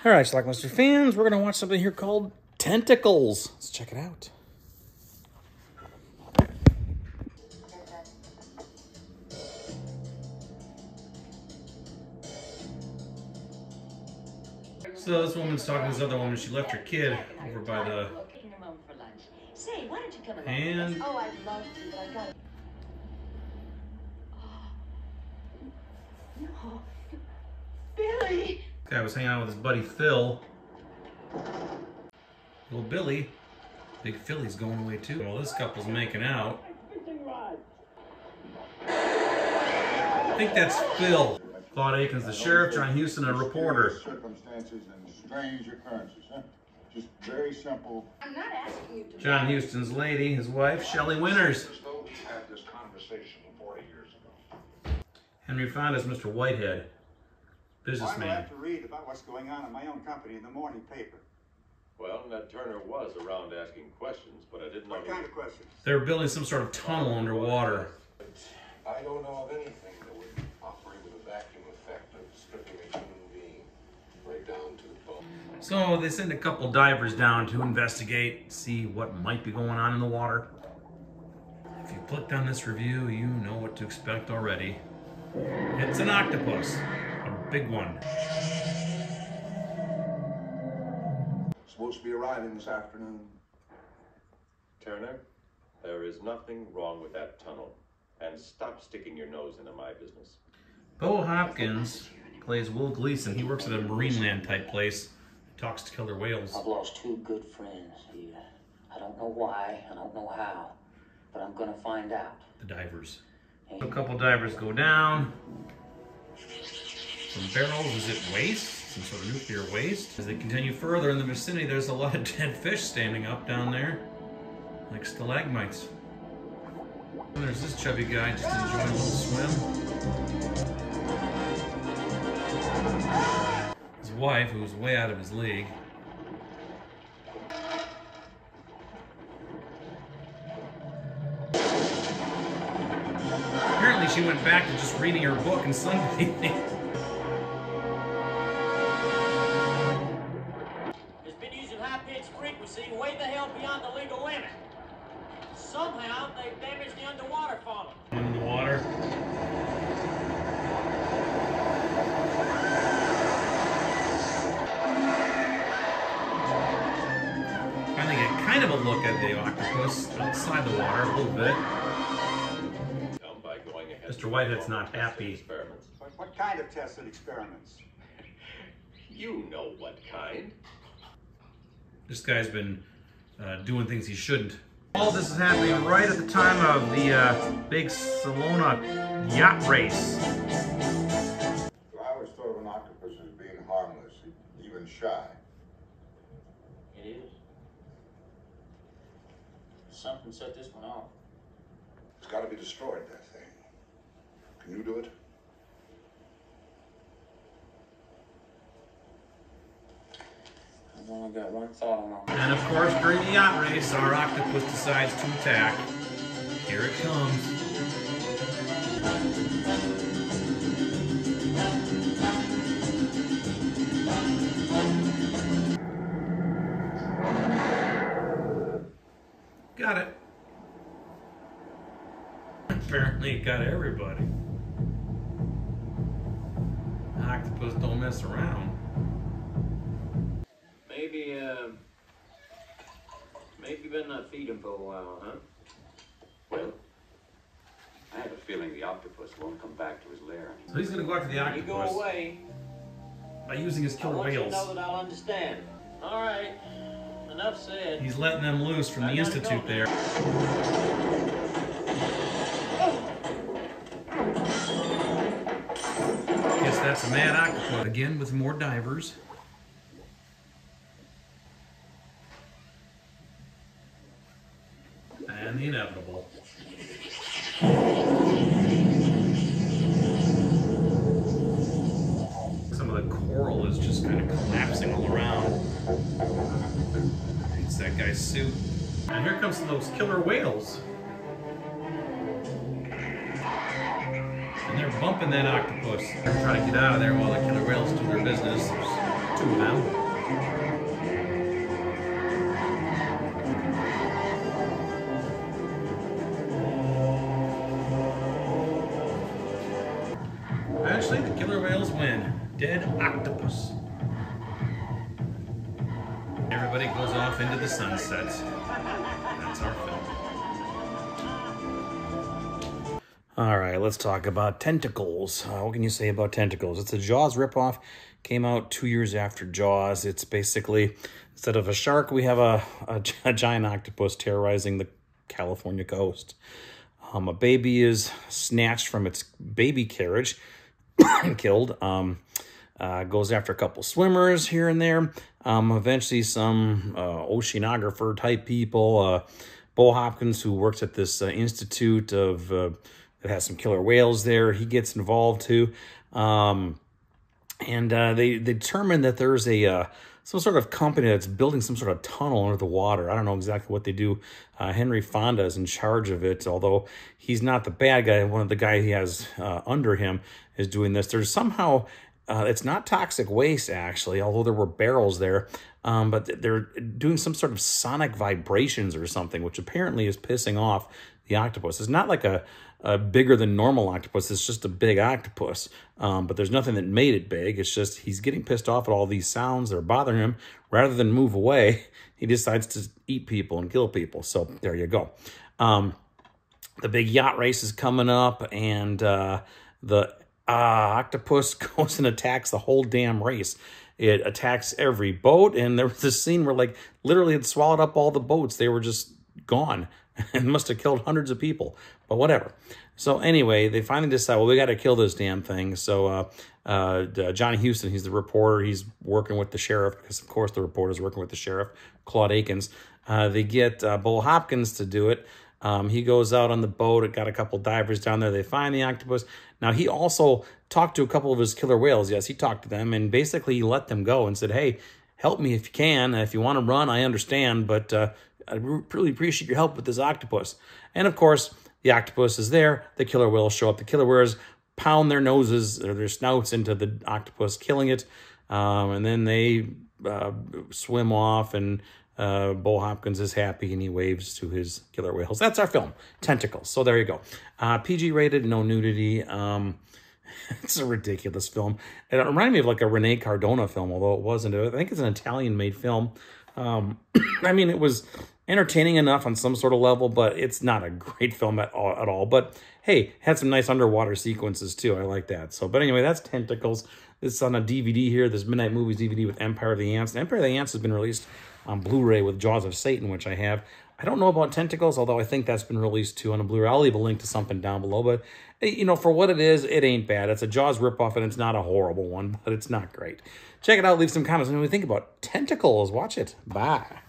All right, Schlockmeister fans, we're going to watch something here called Tentacles. Let's check it out. So this woman's talking to this other woman. She left her kid over by the hand. Oh, I'd love to, but I've got to. No. Billy! This guy was hanging out with his buddy Phil. Little Billy. Big Philly's going away too. Well, this couple's making out. I think that's Phil. Claude Aikens, the sheriff, John Houston, a reporter. Circumstances and strange occurrences, huh? Just very simple. I'm not asking you to. John Houston's lady, his wife, Shelley Winters. As though we had this conversation 40 years ago. Henry Fonda's Mr. Whitehead, Well, I'm businessman. glad to read about what's going on in my own company in the morning paper. Well, Ned Turner was around asking questions, but I didn't know. What kind of questions? They're building some sort of tunnel underwater. I don't know of anything that would operate with a vacuum effect of stripping a human being right down to the bone. So they send a couple divers down to investigate, see what might be going on in the water. If you clicked on this review, you know what to expect already. It's an octopus, a big one. Supposed to be arriving this afternoon. Turner, there is nothing wrong with that tunnel. And stop sticking your nose into my business. Bo Hopkins plays Will Gleason. He works at a Marineland type place. He talks to killer whales. I've lost two good friends here. I don't know why, I don't know how, but I'm gonna find out. The divers. A couple divers go down. Some barrels, is it waste? Some sort of nuclear waste. As they continue further in the vicinity, there's a lot of dead fish standing up down there, like stalagmites. And there's this chubby guy just enjoying a little swim. His wife, who's way out of his league. Apparently she went back to just reading her book and sunbathing. Has been using high-pitched frequency way the hell beyond the legal limit. Somehow they've damaged the underwater funnel. In the water. Finally get kind of a look at the octopus outside the water a little bit. By going ahead. Mr. Whitehead's not happy. Experiments. What kind of tests and experiments? You know what kind. This guy's been doing things he shouldn't. All this is happening right at the time of the big Salona yacht race. I always thought of an octopus as being harmless, even shy. It is. Something set this one off. It's got to be destroyed, that thing. Can you do it? I've only got one thought on my mind. And of course, during the yacht race, our octopus decides to attack. Here it comes. Got it. Apparently it got everybody. Octopus don't mess around. Maybe you better not feed him for a while, huh? Well, I have a feeling the octopus won't come back to his lair. So he's gonna go after the You go octopus away. by using his I killer want you to whales. know that I'll understand. All right. Enough said. He's letting them loose from the I gotta institute go. there. Guess that's a mad octopus. Again with more divers. And the inevitable. Some of the coral is just kind of collapsing all around. It's that guy's suit. And here comes those killer whales. And they're bumping that octopus. They're trying to get out of there while the killer whales do their business. There's too, man. Eventually, the killer whales win. Dead octopus. Everybody goes off into the sunset. That's our film. All right, let's talk about Tentacles. What can you say about Tentacles? It's a Jaws ripoff. Came out 2 years after Jaws. It's basically, instead of a shark, we have a giant octopus terrorizing the California coast. A baby is snatched from its baby carriage and killed. Goes after a couple swimmers here and there. Eventually some oceanographer type people, Bo Hopkins, who works at this institute of that has some killer whales there, he gets involved too. They determine that there's some sort of company that's building some sort of tunnel under the water. I don't know exactly what they do. Henry Fonda is in charge of it, although he's not the bad guy. One of the guys he has under him is doing this. There's somehow, it's not toxic waste actually, although there were barrels there, but they're doing some sort of sonic vibrations or something, which apparently is pissing off the octopus. It's not like a bigger than normal octopus. It's just a big octopus, but there's nothing that made it big. It's just he's getting pissed off at all these sounds that are bothering him. Rather than move away, he decides to eat people and kill people. So there you go. The big yacht race is coming up, and the octopus goes and attacks the whole damn race. It attacks every boat, and there was this scene where, like, literally it swallowed up all the boats. They were just gone and must have killed hundreds of people, but whatever. So anyway, they finally decide, well, we got to kill this damn thing. So Johnny Houston, he's the reporter. He's working with the sheriff, because of course the reporter's working with the sheriff, Claude Akins. They get Bo Hopkins to do it. He goes out on the boat. It got a couple divers down there. They find the octopus. Now, he also talked to a couple of his killer whales. Yes, he talked to them, and basically he let them go and said, hey, help me if you can. If you want to run, I understand, but I really appreciate your help with this octopus. And of course, the octopus is there. The killer whales show up. The killer whales pound their noses or their snouts into the octopus, killing it. And then they swim off, and Bo Hopkins is happy, and he waves to his killer whales. That's our film, Tentacles. So there you go. PG rated, no nudity. It's a ridiculous film. It reminded me of like a Rene Cardona film, although it wasn't. I think it's an Italian-made film. I mean, it was entertaining enough on some sort of level, but it's not a great film at all. But hey, had some nice underwater sequences too. I like that. So, but anyway, that's Tentacles. It's on a DVD here. This Midnight Movies DVD with Empire of the Ants. And Empire of the Ants has been released on Blu-ray with Jaws of Satan, which I have. I don't know about Tentacles, although I think that's been released too on a Blu-ray. I'll leave a link to something down below. But, you know, for what it is, it ain't bad. It's a Jaws ripoff, and it's not a horrible one, but it's not great. Check it out. Leave some comments. What do you think about Tentacles? Watch it. Bye.